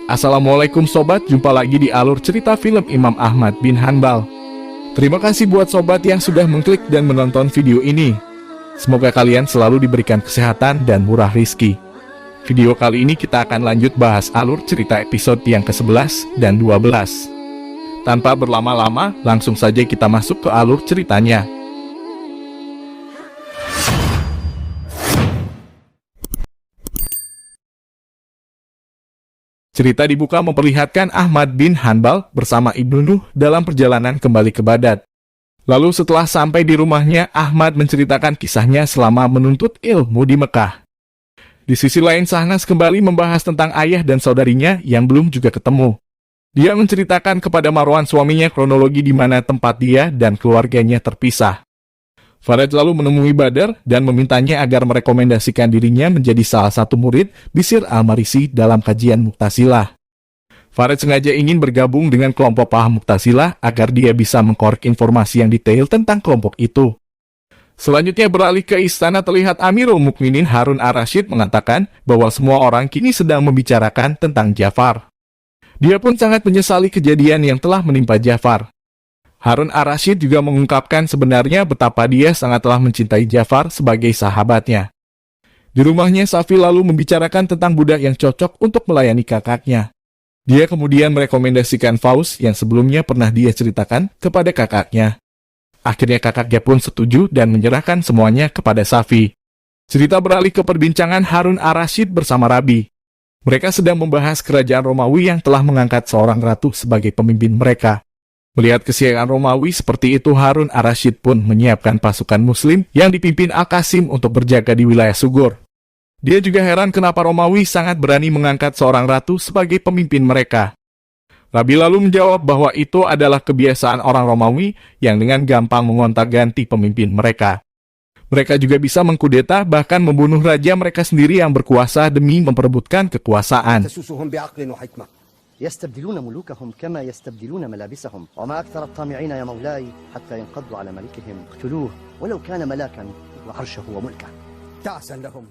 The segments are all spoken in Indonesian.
Assalamualaikum sobat, jumpa lagi di alur cerita film Imam Ahmad bin Hanbal. Terima kasih buat sobat yang sudah mengklik dan menonton video ini. Semoga kalian selalu diberikan kesehatan dan murah rizki. Video kali ini kita akan lanjut bahas alur cerita episode yang ke-11 dan 12. Tanpa berlama-lama, langsung saja kita masuk ke alur ceritanya. Cerita dibuka memperlihatkan Ahmad bin Hanbal bersama Ibnu Nuh dalam perjalanan kembali ke Baghdad. Lalu setelah sampai di rumahnya, Ahmad menceritakan kisahnya selama menuntut ilmu di Mekah. Di sisi lain, Sahnas kembali membahas tentang ayah dan saudarinya yang belum juga ketemu. Dia menceritakan kepada Marwan suaminya kronologi di mana tempat dia dan keluarganya terpisah. Faraj lalu menemui Badar dan memintanya agar merekomendasikan dirinya menjadi salah satu murid Bishr al-Marisi dalam kajian Mu'tazilah. Faraj sengaja ingin bergabung dengan kelompok paham Mu'tazilah agar dia bisa mengkorek informasi yang detail tentang kelompok itu. Selanjutnya beralih ke istana, terlihat Amirul Mukminin Harun ar-Rasyid mengatakan bahwa semua orang kini sedang membicarakan tentang Ja'far. Dia pun sangat menyesali kejadian yang telah menimpa Ja'far. Harun ar-Rasyid juga mengungkapkan sebenarnya betapa dia sangatlah mencintai Ja'far sebagai sahabatnya. Di rumahnya, Safi lalu membicarakan tentang budak yang cocok untuk melayani kakaknya. Dia kemudian merekomendasikan Faus yang sebelumnya pernah dia ceritakan kepada kakaknya. Akhirnya kakaknya pun setuju dan menyerahkan semuanya kepada Safi. Cerita beralih ke perbincangan Harun ar-Rasyid bersama Rabi. Mereka sedang membahas kerajaan Romawi yang telah mengangkat seorang ratu sebagai pemimpin mereka. Melihat kesiagaan Romawi seperti itu, Harun ar-Rasyid pun menyiapkan pasukan Muslim yang dipimpin Al-Qasim untuk berjaga di wilayah Sugur. Dia juga heran kenapa Romawi sangat berani mengangkat seorang ratu sebagai pemimpin mereka. Rabi lalu menjawab bahwa itu adalah kebiasaan orang Romawi yang dengan gampang mengontak-ganti pemimpin mereka. Mereka juga bisa mengkudeta, bahkan membunuh raja mereka sendiri yang berkuasa demi memperebutkan kekuasaan. يستبدلون ملوكهم كما يستبدلون ملابسهم وما أكثر الطامعين يا مولاي حتى ينقضوا على ملكهم اقتلوه ولو كان ملاكا وعرشه وملكه تعسا لهم.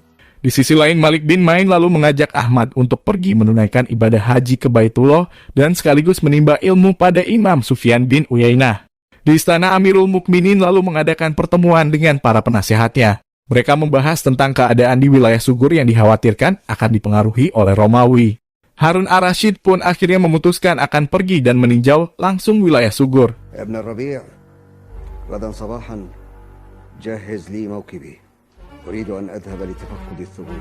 Di sisi lain, Malik bin Main lalu mengajak Ahmad untuk pergi menunaikan ibadah haji ke Baitullah dan sekaligus menimba ilmu pada Imam Sufyan bin Uyainah. Di istana, Amirul Mukminin lalu mengadakan pertemuan dengan para penasehatnya. Mereka membahas tentang keadaan di wilayah Sugur yang dikhawatirkan akan dipengaruhi oleh Romawi. Harun ar-Rasyid pun akhirnya memutuskan akan pergi dan meninjau langsung wilayah Sugur. Ibn Rabi', gadan sabahan jahiz li mawkibi. Uridu an adhhab li tafaqqud ath-thubut.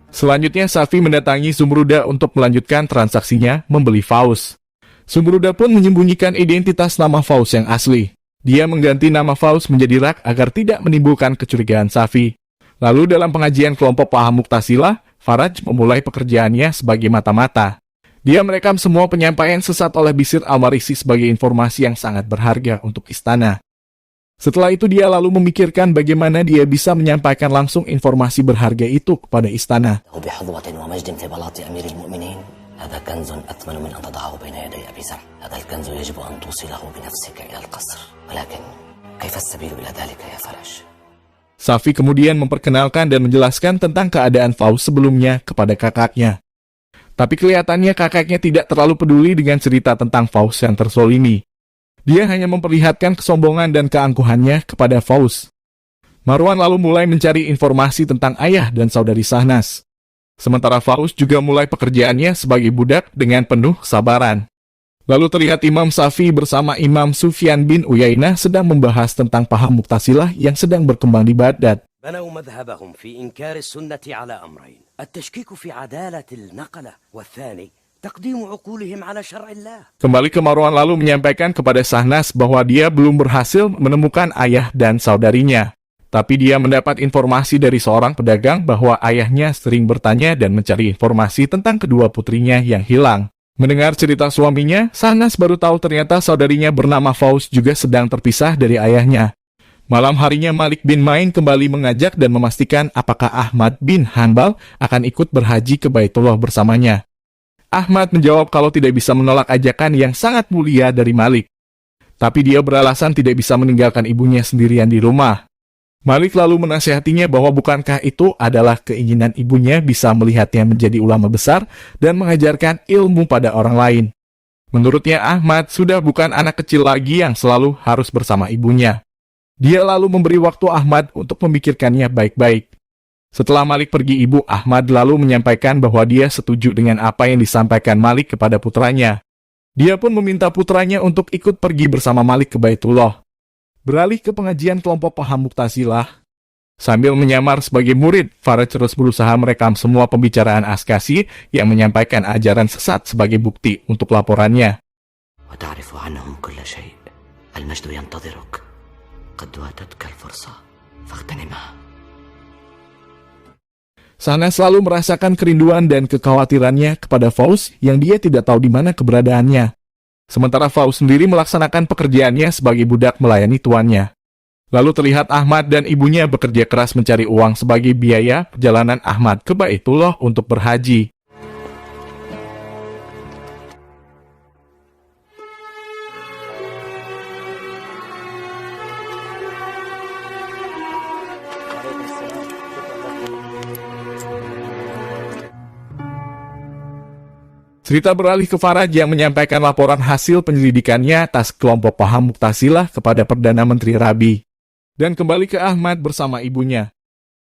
Selanjutnya, Safi mendatangi Zumruda untuk melanjutkan transaksinya membeli Faus. Zumruda pun menyembunyikan identitas nama Faus yang asli. Dia mengganti nama Faus menjadi Rak agar tidak menimbulkan kecurigaan Safi. Lalu dalam pengajian kelompok paham Mu'tazilah, Faraj memulai pekerjaannya sebagai mata-mata. Dia merekam semua penyampaian sesat oleh Bishr al-Marisi sebagai informasi yang sangat berharga untuk istana. Setelah itu dia lalu memikirkan bagaimana dia bisa menyampaikan langsung informasi berharga itu kepada istana. Safi kemudian memperkenalkan dan menjelaskan tentang keadaan Faus sebelumnya kepada kakaknya. Tapi kelihatannya kakaknya tidak terlalu peduli dengan cerita tentang Faus yang tersolimi. Dia hanya memperlihatkan kesombongan dan keangkuhannya kepada Faus. Marwan lalu mulai mencari informasi tentang ayah dan saudari Sahnas. Sementara Faus juga mulai pekerjaannya sebagai budak dengan penuh kesabaran. Lalu terlihat Imam Safi bersama Imam Sufyan bin Uyainah sedang membahas tentang paham Mu'tazilah yang sedang berkembang di Baghdad. بنوا مذهبهم في إنكار السنة على أمرين التشكيك في عدالة النقلة والثاني تقديم عقولهم على شرع الله. Kembali ke Marwan lalu menyampaikan kepada Sahnas bahwa dia belum berhasil menemukan ayah dan saudarinya. Tapi dia mendapat informasi dari seorang pedagang bahwa ayahnya sering bertanya dan mencari informasi tentang kedua putrinya yang hilang. Mendengar cerita suaminya, Sahnas baru tahu ternyata saudarinya bernama Faus juga sedang terpisah dari ayahnya. Malam harinya, Malik bin Main kembali mengajak dan memastikan apakah Ahmad bin Hanbal akan ikut berhaji ke Baitullah bersamanya. Ahmad menjawab kalau tidak bisa menolak ajakan yang sangat mulia dari Malik. Tapi dia beralasan tidak bisa meninggalkan ibunya sendirian di rumah. Malik lalu menasihatinya bahwa bukankah itu adalah keinginan ibunya bisa melihatnya menjadi ulama besar dan mengajarkan ilmu pada orang lain. Menurutnya Ahmad sudah bukan anak kecil lagi yang selalu harus bersama ibunya. Dia lalu memberi waktu Ahmad untuk memikirkannya baik-baik. Setelah Malik pergi, ibu Ahmad lalu menyampaikan bahwa dia setuju dengan apa yang disampaikan Malik kepada putranya. Dia pun meminta putranya untuk ikut pergi bersama Malik ke Baitullah. Beralih ke pengajian kelompok paham Mu'tazilah. Sambil menyamar sebagai murid, Faraj terus berusaha merekam semua pembicaraan Askasi yang menyampaikan ajaran sesat sebagai bukti untuk laporannya. وتعرف عنهم كل شيء المجد ينتظرك قد واتتك الفرصة فاغتنمها. Sana selalu merasakan kerinduan dan kekhawatirannya kepada Fauz yang dia tidak tahu di mana keberadaannya. Sementara Fauz sendiri melaksanakan pekerjaannya sebagai budak melayani tuannya. Lalu terlihat Ahmad dan ibunya bekerja keras mencari uang sebagai biaya perjalanan Ahmad ke Baitullah untuk berhaji. Cerita beralih ke Faraj yang menyampaikan laporan hasil penyelidikannya atas kelompok paham Mu'tazilah kepada Perdana Menteri Rabi. Dan kembali ke Ahmad bersama ibunya.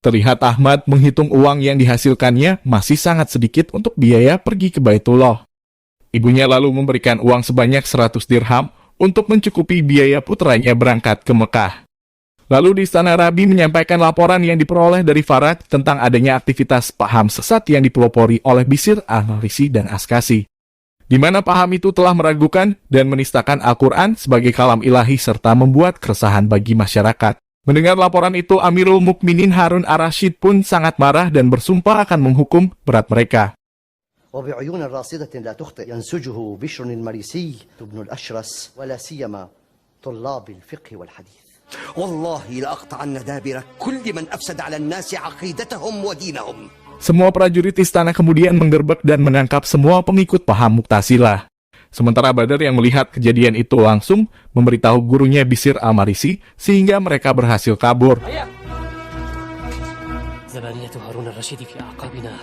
Terlihat Ahmad menghitung uang yang dihasilkannya masih sangat sedikit untuk biaya pergi ke Baitullah. Ibunya lalu memberikan uang sebanyak 100 dirham untuk mencukupi biaya putranya berangkat ke Mekah. Lalu di Istana Rabi menyampaikan laporan yang diperoleh dari Faraj tentang adanya aktivitas paham sesat yang dipelopori oleh Bishr al-Marisi dan Askasi, di mana paham itu telah meragukan dan menistakan Al-Quran sebagai kalam ilahi serta membuat keresahan bagi masyarakat. Mendengar laporan itu, Amirul Mukminin Harun ar-Rasyid pun sangat marah dan bersumpah akan menghukum berat mereka. وبعيون راصدة لا تخطئ ينسجه بشر المريسي ابن الأشرس ولا سيما طلاب الفقه والحديث. والله لأقطعن دابر كل من أفسد على الناس عقيدتهم ودينهم. Semua prajurit istana kemudian menggerbek dan menangkap semua pengikut paham Mu'tazilah. Sementara Badar yang melihat kejadian itu langsung memberitahu gurunya Bishr al-Marisi sehingga mereka berhasil kabur. زبانية هارون الرشيد في أعقابنا.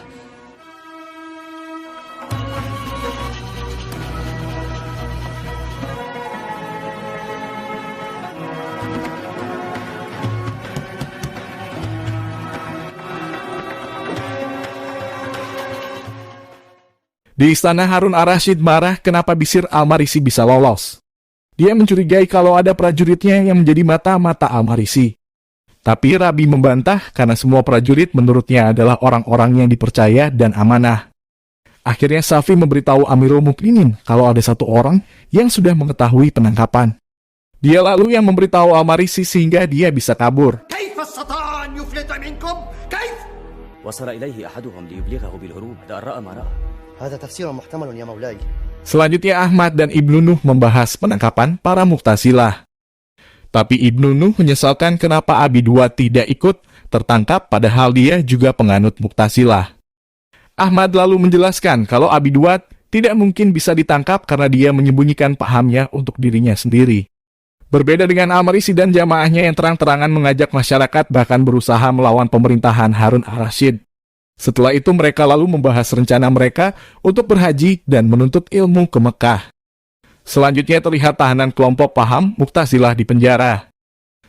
Di istana, Harun ar-Rasyid marah kenapa Bishr al-Marisi bisa lolos. Dia mencurigai kalau ada prajuritnya yang menjadi mata-mata al-Marisi. Tapi Rabi membantah karena semua prajurit menurutnya adalah orang-orang yang dipercaya dan amanah. Akhirnya Safi memberitahu Amirul Mukminin kalau ada satu orang yang sudah mengetahui penangkapan. Dia lalu yang memberitahu al-Marisi sehingga dia bisa kabur. كيف استطاع أن يفلت منكم؟ كيف؟ وصل إليه أحدهم ليبلغه بالهروب دار رأى ما رأى. هذا تفسير محتمل يا مولاي. Selanjutnya Ahmad dan Ibnu Nuh membahas penangkapan para Mu'tazilah. Tapi Ibnu Nuh menyesalkan kenapa Abi Duwad tidak ikut tertangkap padahal dia juga penganut Mu'tazilah. Ahmad lalu menjelaskan kalau Abi Duwad tidak mungkin bisa ditangkap karena dia menyembunyikan pahamnya untuk dirinya sendiri. Berbeda dengan al-Marisi dan jamaahnya yang terang-terangan mengajak masyarakat bahkan berusaha melawan pemerintahan Harun ar-Rasyid. Setelah itu mereka lalu membahas rencana mereka untuk berhaji dan menuntut ilmu ke Mekah. Selanjutnya terlihat tahanan kelompok paham Mu'tazilah di penjara.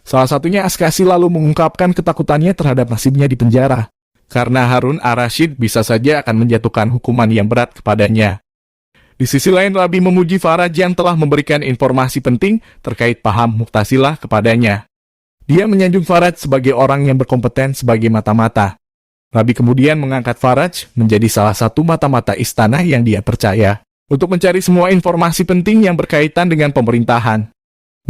Salah satunya Askasi lalu mengungkapkan ketakutannya terhadap nasibnya di penjara, karena Harun ar-Rasyid bisa saja akan menjatuhkan hukuman yang berat kepadanya. Di sisi lain, Rabi memuji Faraj yang telah memberikan informasi penting terkait paham Mu'tazilah kepadanya. Dia menyanjung Faraj sebagai orang yang berkompeten sebagai mata-mata. Rabi kemudian mengangkat Faraj menjadi salah satu mata-mata istana yang dia percaya untuk mencari semua informasi penting yang berkaitan dengan pemerintahan.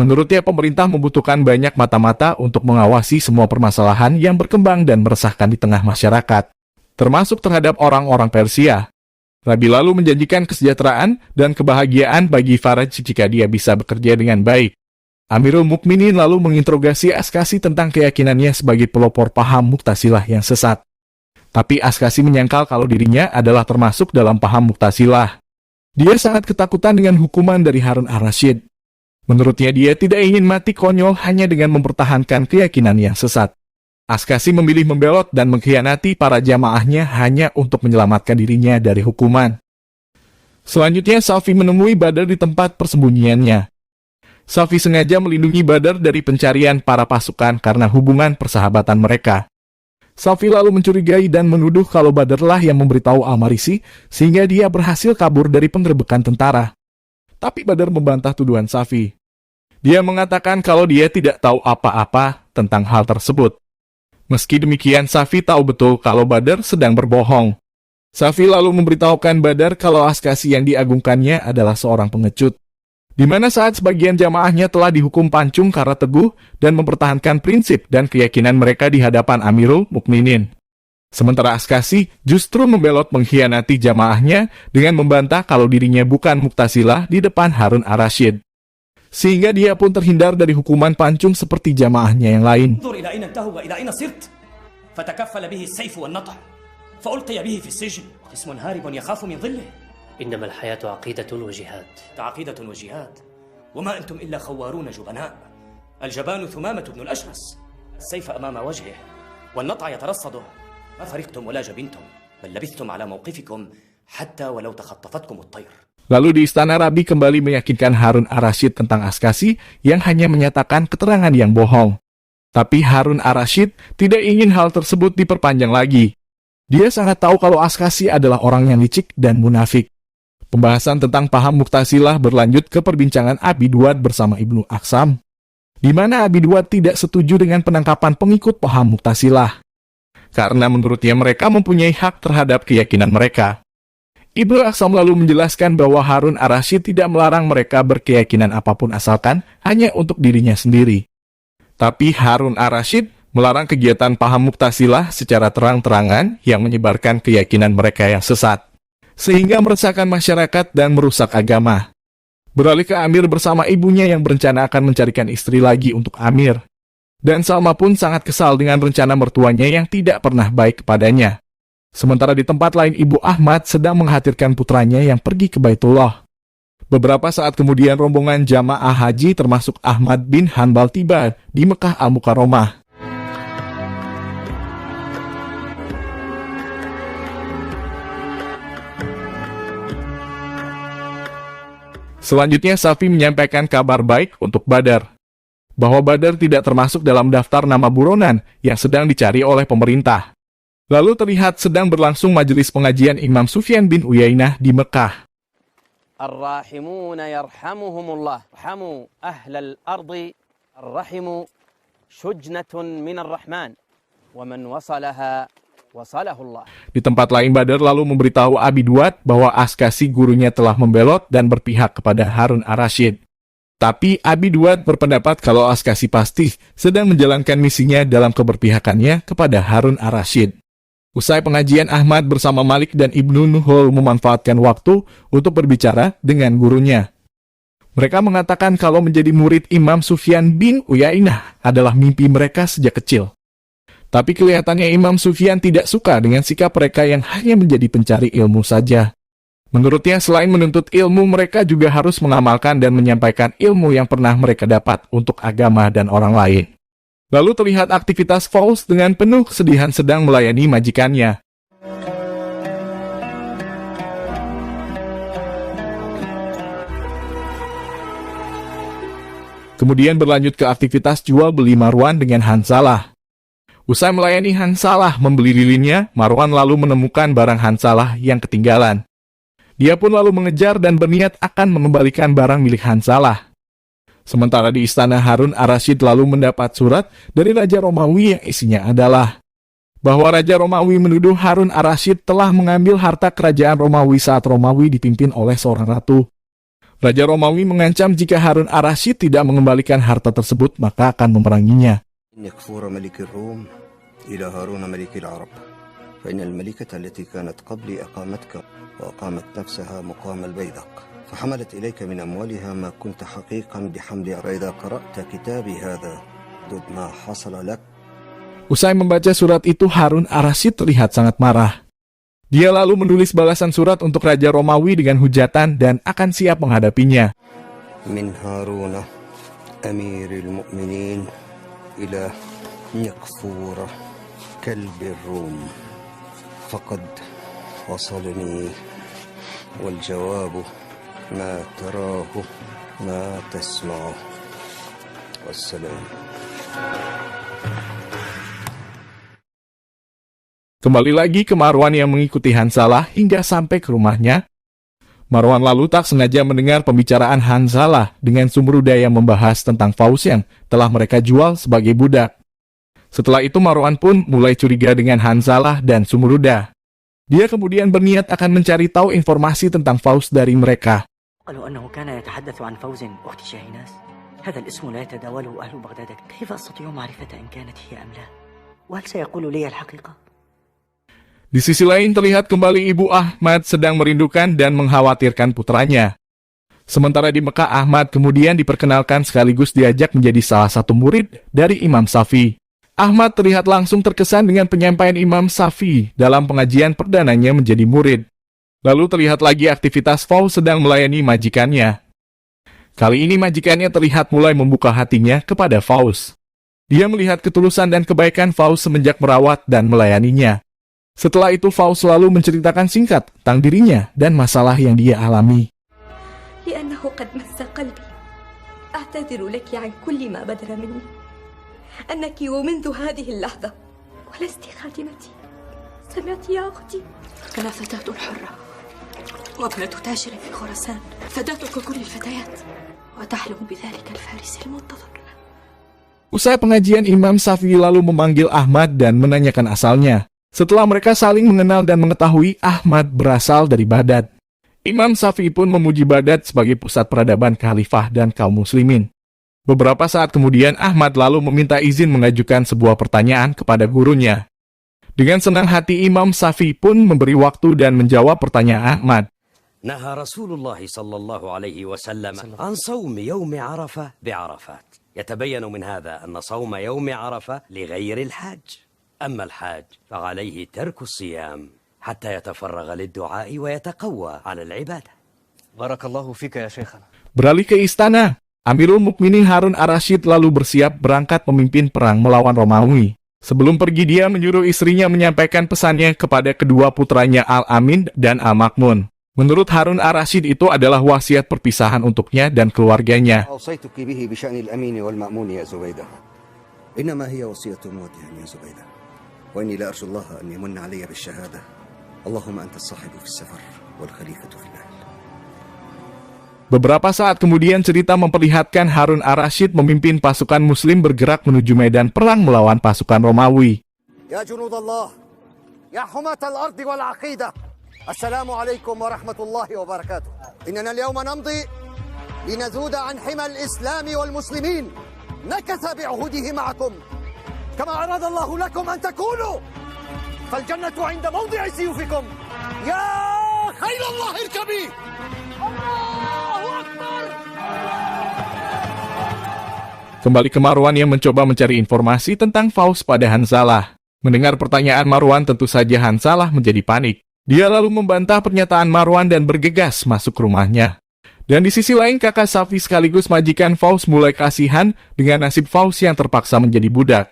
Menurutnya, pemerintah membutuhkan banyak mata-mata untuk mengawasi semua permasalahan yang berkembang dan meresahkan di tengah masyarakat, termasuk terhadap orang-orang Persia. Rabi lalu menjanjikan kesejahteraan dan kebahagiaan bagi Faraj jika dia bisa bekerja dengan baik. Amirul Mukminin lalu menginterogasi Askasi tentang keyakinannya sebagai pelopor paham Mu'tazilah yang sesat. Tapi Askasi menyangkal kalau dirinya adalah termasuk dalam paham Mu'tazilah. Dia sangat ketakutan dengan hukuman dari Harun ar-Rasyid. Menurutnya dia tidak ingin mati konyol hanya dengan mempertahankan keyakinan yang sesat. Askasi memilih membelot dan mengkhianati para jamaahnya hanya untuk menyelamatkan dirinya dari hukuman. Selanjutnya, Safi menemui Badar di tempat persembunyiannya. Safi sengaja melindungi Badar dari pencarian para pasukan karena hubungan persahabatan mereka. Safi lalu mencurigai dan menuduh kalau Badarlah yang memberitahu Al-Marisi sehingga dia berhasil kabur dari penggerebekan tentara. Tapi Badar membantah tuduhan Safi. Dia mengatakan kalau dia tidak tahu apa-apa tentang hal tersebut. Meski demikian, Safi tahu betul kalau Badar sedang berbohong. Safi lalu memberitahukan Badar kalau Askasi yang diagungkannya adalah seorang pengecut. Di mana saat sebagian jamaahnya telah dihukum pancung karena teguh dan mempertahankan prinsip dan keyakinan mereka di hadapan Amirul Mukminin. Sementara Askasi justru membelot mengkhianati jamaahnya dengan membantah kalau dirinya bukan Mu'tazilah di depan Harun ar-Rasyid. Sehingga dia pun terhindar dari hukuman pancung seperti jamaahnya yang lain. انظر إلى أين انتهوا وإلى أين صرت فتكفل به السيف والنطع فألقي به في السجن اسم هارب يخاف من ظله إنما الحياة عقيدة وجهاد. عقيدة وجهاد وما أنتم إلا خوارون جبناء الجبان ثمامة بن الأشرس السيف أمام وجهه والنطع يترصده ما فرقتم ولا جبنتم بل لبثتم على موقفكم حتى ولو تخطفتكم الطير. Lalu di istana Rabi kembali meyakinkan Harun ar-Rasyid tentang Askasi yang hanya menyatakan keterangan yang bohong. Tapi Harun ar-Rasyid tidak ingin hal tersebut diperpanjang lagi. Dia sangat tahu kalau Askasi adalah orang yang licik dan munafik. Pembahasan tentang paham Mu'tazilah berlanjut ke perbincangan Abi Duad bersama Ibnu Aqsam, di mana Abi Duad tidak setuju dengan penangkapan pengikut paham Mu'tazilah, karena menurutnya mereka mempunyai hak terhadap keyakinan mereka. Ibnu Aqsam lalu menjelaskan bahwa Harun ar-Rasyid tidak melarang mereka berkeyakinan apapun asalkan hanya untuk dirinya sendiri. Tapi Harun ar-Rasyid melarang kegiatan paham Mu'tazilah secara terang-terangan yang menyebarkan keyakinan mereka yang sesat, sehingga meresahkan masyarakat dan merusak agama. Beralih ke Amir bersama ibunya yang berencana akan mencarikan istri lagi untuk Amir. Dan Salma pun sangat kesal dengan rencana mertuanya yang tidak pernah baik kepadanya. Sementara di tempat lain, Ibu Ahmad sedang mengkhawatirkan putranya yang pergi ke Baitullah. Beberapa saat kemudian rombongan jamaah haji termasuk Ahmad bin Hanbal tiba di Mekah Al-Mukarramah. Selanjutnya Safi menyampaikan kabar baik untuk Badar, bahwa Badar tidak termasuk dalam daftar nama buronan yang sedang dicari oleh pemerintah. Lalu terlihat sedang berlangsung majelis pengajian Imam Sufyan bin Uyainah di Mekah. الراحمون يرحمهم الله ارحموا أهل الأرض الرحم شجنة من الرحمن ومن وصلها وصله الله. Di tempat lain Badar lalu memberitahu Abi Duad bahwa Askasi gurunya telah membelot dan berpihak kepada Harun ar-Rasyid. Tapi Abi Duad berpendapat kalau Askasi pasti sedang menjalankan misinya dalam keberpihakannya kepada Harun ar-Rasyid. Usai pengajian, Ahmad bersama Malik dan Ibnu Nuhul memanfaatkan waktu untuk berbicara dengan gurunya. Mereka mengatakan kalau menjadi murid Imam Sufyan bin Uyainah adalah mimpi mereka sejak kecil. Tapi kelihatannya Imam Sufyan tidak suka dengan sikap mereka yang hanya menjadi pencari ilmu saja. Menurutnya, selain menuntut ilmu, mereka juga harus mengamalkan dan menyampaikan ilmu yang pernah mereka dapat untuk agama dan orang lain. Lalu terlihat aktivitas Fauzi dengan penuh kesedihan sedang melayani majikannya. Kemudian berlanjut ke aktivitas jual beli Marwan dengan Hansalah. Usai melayani Hansalah membeli lilinnya, Marwan lalu menemukan barang Hansalah yang ketinggalan. Dia pun lalu mengejar dan berniat akan mengembalikan barang milik Hansalah. Sementara di istana, Harun ar-Rasyid lalu mendapat surat dari Raja Romawi yang isinya adalah bahwa Raja Romawi menuduh Harun ar-Rasyid telah mengambil harta kerajaan Romawi saat Romawi dipimpin oleh seorang ratu. Raja Romawi mengancam jika Harun ar-Rasyid tidak mengembalikan harta tersebut maka akan memeranginya. يكفور ملك الروم إلى هارون ملك العرب فإن الملكة التي كانت قبلي أقامتك وأقامت نفسها مقام البيدق فحملت إليك من أموالها ما كنت حقيقا بحمل. فإذا قرأت كتابي هذا ضد ما حصل لك. Usai membaca surat itu, Harun ar-Rasyid terlihat sangat marah. Dia lalu menulis balasan surat untuk Raja Romawi dengan hujatan dan akan siap menghadapinya. من هارون أمير المؤمنين إلى يقفور كلب الروم فقد وصلني والجواب ما تراه ما تسمعه والسلام. Kembali lagi ke Marwan yang mengikuti Hanzalah hingga sampai ke rumahnya. Marwan lalu tak sengaja mendengar pembicaraan Hanzalah dengan Zumrudah yang membahas tentang Faus yang telah mereka jual sebagai budak. Setelah itu Marwan pun mulai curiga dengan Hanzalah dan Zumrudah. Dia kemudian berniat akan mencari tahu informasi tentang Faus dari mereka. قالوا أنه كان يتحدث عن فوز أخت شاهناز. هذا الاسم لا يتداوله أهل بغداد. كيف أستطيع معرفة إن كانت هي أم لا؟ وهل سيقول لي الحقيقة؟ Di sisi lain terlihat kembali Ibu Ahmad sedang merindukan dan mengkhawatirkan putranya. Sementara di Mekah, Ahmad kemudian diperkenalkan sekaligus diajak menjadi salah satu murid dari Imam Syafi'i. Ahmad terlihat langsung terkesan dengan penyampaian Imam Syafi'i dalam pengajian perdananya menjadi murid. Lalu terlihat lagi aktivitas Faus sedang melayani majikannya. Kali ini majikannya terlihat mulai membuka hatinya kepada Faus. Dia melihat ketulusan dan kebaikan Faus semenjak merawat dan melayaninya. Setelah itu Faus selalu menceritakan singkat tentang dirinya dan masalah yang dia alami. لأنه قد مس قلبي أعتذر لك عن كل ما بدر مني أنك ومنذ هذه اللحظة ولست خادمتي. سمعت يا أختي؟ أنا فتاة حرة وابنة تاجر في خراسان، فتاة ككل الفتيات وتحلم بذلك الفارس المنتظر. Usai pengajian, Imam Syafi'i lalu memanggil Ahmad dan menanyakan asalnya. Setelah mereka saling mengenal dan mengetahui Ahmad berasal dari Baghdad, Imam Syafi'i pun memuji Baghdad sebagai pusat peradaban khalifah dan kaum muslimin. Beberapa saat kemudian, Ahmad lalu meminta izin mengajukan sebuah pertanyaan kepada gurunya. Dengan senang hati, Imam Syafi'i pun memberi waktu dan menjawab pertanyaan Ahmad. نهى رسول الله صلى الله عليه وسلم عن صوم يوم عرفة بعرفات. يتبين من هذا أن صوم يوم عرفة لغير الحاج. أما الحاج فعليه ترك الصيام حتى يتفرغ للدعاء ويتقوى على العبادة. بارك الله فيك يا شيخنا. Beralih ke istana, Amirul Mukminin Harun ar-Rasyid lalu bersiap berangkat memimpin perang melawan Romawi. Sebelum pergi, dia menyuruh istrinya menyampaikan pesannya kepada kedua putranya Al-Amin dan Al-Makmun. Menurut Harun ar-Rasyid itu adalah wasiat perpisahan untuknya dan keluarganya. أوصيتك به بشأن الأمين والمأمون يا زبيدة. إنما هي وصية مودع يا زبيدة. وإني لا أرجو الله أن يمن علي بالشهادة. اللهم أنت الصاحب في السفر والخليفة في الأهل. Beberapa saat kemudian cerita memperlihatkan Harun ar-Rasyid memimpin pasukan muslim bergerak menuju medan perang melawan pasukan Romawi. يا جنود الله يا حماة الأرض والعقيدة السلام عليكم ورحمة الله وبركاته. إننا اليوم نمضي لنذود عن حمى الإسلام والمسلمين. نكث بعهوده معكم كما أراد الله لكم أن تكونوا، فالجنة عند موضع سيوفكم. يا خيل الله اركبي. الله أكبر. Kembali ke Marwan yang mencoba mencari informasi tentang Faus pada Hanzalah. Mendengar pertanyaan Marwan, tentu saja Hanzalah menjadi panik. Dia lalu membantah pernyataan Marwan dan bergegas masuk ke rumahnya. Dan di sisi lain, kakak Safi sekaligus majikan Faus mulai kasihan dengan nasib Faus yang terpaksa menjadi budak.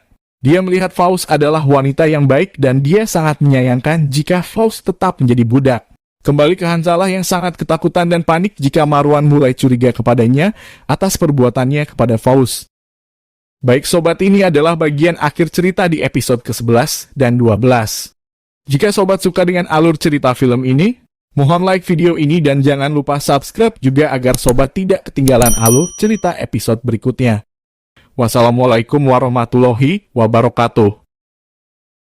Dia melihat Faus adalah wanita yang baik dan dia sangat menyayangkan jika Faus tetap menjadi budak. Kembali ke Hanzalah yang sangat ketakutan dan panik jika Marwan mulai curiga kepadanya atas perbuatannya kepada Faus. Baik sobat, ini adalah bagian akhir cerita di episode ke-11 dan 12. Jika sobat suka dengan alur cerita film ini, mohon like video ini dan jangan lupa subscribe juga agar sobat tidak ketinggalan alur cerita episode berikutnya. Wassalamualaikum warahmatullahi wabarakatuh.